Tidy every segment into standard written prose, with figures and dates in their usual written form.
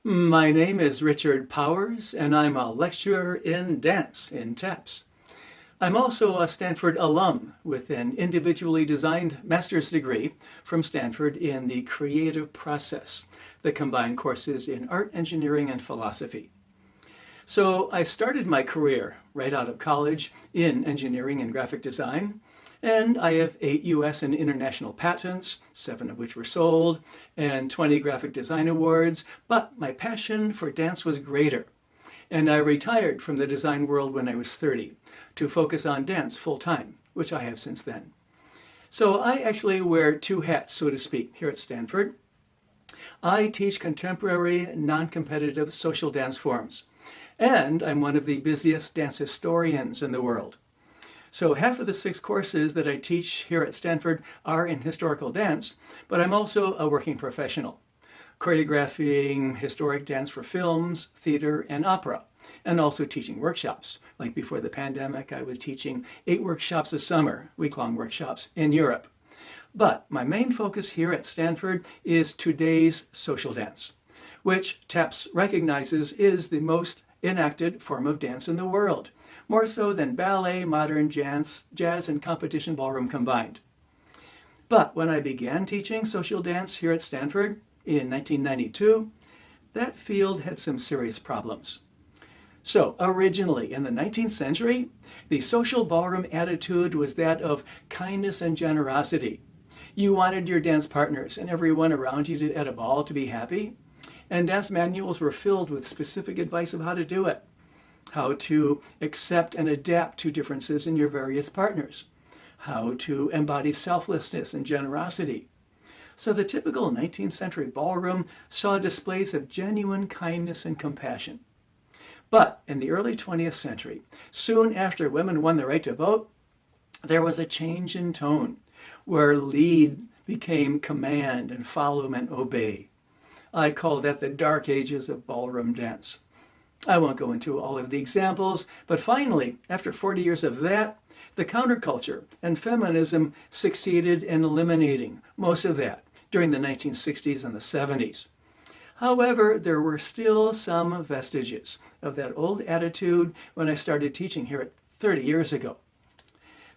My name is Richard Powers, and I'm a lecturer in dance in TEPS. I'm also a Stanford alum with an individually designed master's degree from Stanford in the creative process that combined courses in art, engineering, and philosophy. So I started my career right out of college in engineering and graphic design, and I have 8 US and international patents, 7 of which were sold, and 20 graphic design awards. But my passion for dance was greater, and I retired from the design world when I was 30 to focus on dance full time, which I have since then. So I actually wear 2 hats, so to speak, here at Stanford. I teach contemporary, non-competitive social dance forms, and I'm one of the busiest dance historians in the world. So half of the 6 courses that I teach here at Stanford are in historical dance, but I'm also a working professional, choreographing historic dance for films, theater, and opera, and also teaching workshops. Like before the pandemic, I was teaching 8 workshops a summer, week-long workshops in Europe. But my main focus here at Stanford is today's social dance, which TEPS recognizes is the most enacted form of dance in the world, more so than ballet, modern jazz, and competition ballroom combined. But when I began teaching social dance here at Stanford in 1992, that field had some serious problems. So originally in the 19th century, the social ballroom attitude was that of kindness and generosity. You wanted your dance partners and everyone around you at a ball to be happy, and dance manuals were filled with specific advice of how to do it, how to accept and adapt to differences in your various partners, how to embody selflessness and generosity. So the typical 19th century ballroom saw displays of genuine kindness and compassion. But in the early 20th century, soon after women won the right to vote, there was a change in tone, where lead became command and follow meant obey. I call that the dark ages of ballroom dance. I won't go into all of the examples, but finally, after 40 years of that, the counterculture and feminism succeeded in eliminating most of that during the 1960s and the 70s. However, there were still some vestiges of that old attitude when I started teaching here 30 years ago.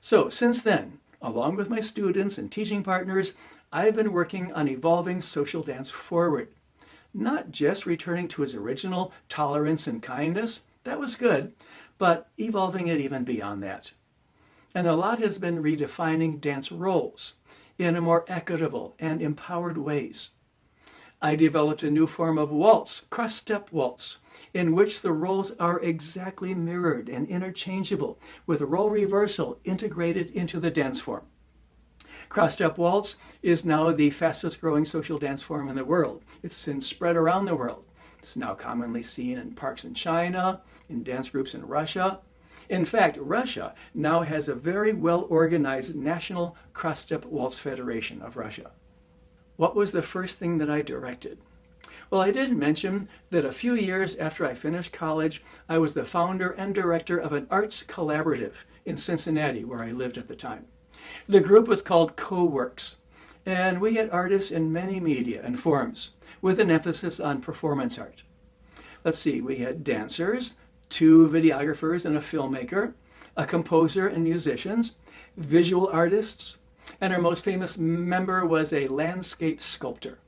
So since then, along with my students and teaching partners, I've been working on evolving social dance forward. Not just returning to its original tolerance and kindness, that was good, but evolving it even beyond that. And a lot has been redefining dance roles in a more equitable and empowered ways. I developed a new form of waltz, cross-step waltz, in which the roles are exactly mirrored and interchangeable, with role reversal integrated into the dance form. Cross-step waltz is now the fastest growing social dance form in the world. It's since spread around the world. It's now commonly seen in parks in China, in dance groups in Russia. In fact, Russia now has a very well-organized National Cross-Step Waltz Federation of Russia. What was the first thing that I directed? Well, I did mention that a few years after I finished college, I was the founder and director of an arts collaborative in Cincinnati, where I lived at the time. The group was called CoWorks, and we had artists in many media and forms, with an emphasis on performance art. Let's see, we had dancers, 2 videographers and a filmmaker, a composer and musicians, visual artists, and our most famous member was a landscape sculptor.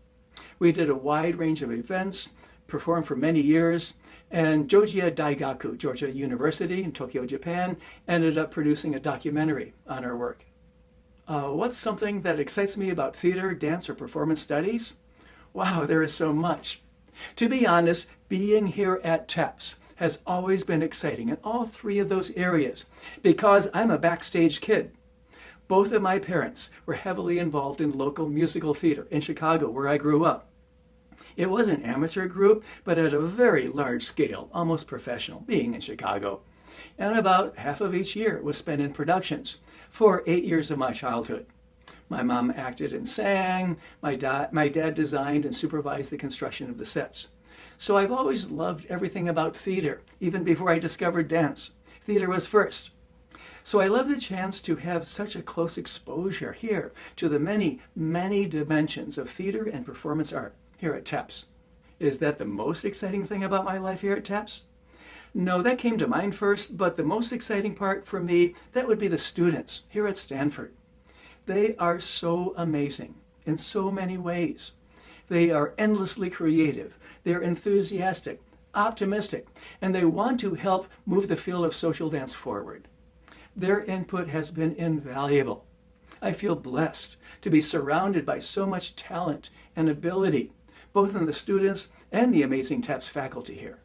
We did a wide range of events, performed for many years, and Jōjiya Daigaku, Georgia University in Tokyo, Japan, ended up producing a documentary on our work. What's something that excites me about theater, dance, or performance studies? Wow, there is so much. To be honest, being here at TEPS has always been exciting in all 3 of those areas because I'm a backstage kid. Both of my parents were heavily involved in local musical theater in Chicago, where I grew up. It was an amateur group, but at a very large scale, almost professional, being in Chicago. And about half of each year was spent in productions for 8 years of my childhood. My mom acted and sang. My dad designed and supervised the construction of the sets. So I've always loved everything about theater, even before I discovered dance. Theater was first. So I love the chance to have such a close exposure here to the many, many dimensions of theater and performance art here at TEPS. Is that the most exciting thing about my life here at TEPS? No, that came to mind first, but the most exciting part for me, that would be the students here at Stanford. They are so amazing in so many ways. They are endlessly creative, they're enthusiastic, optimistic, and they want to help move the field of social dance forward. Their input has been invaluable. I feel blessed to be surrounded by so much talent and ability, both in the students and the amazing TEPS faculty here.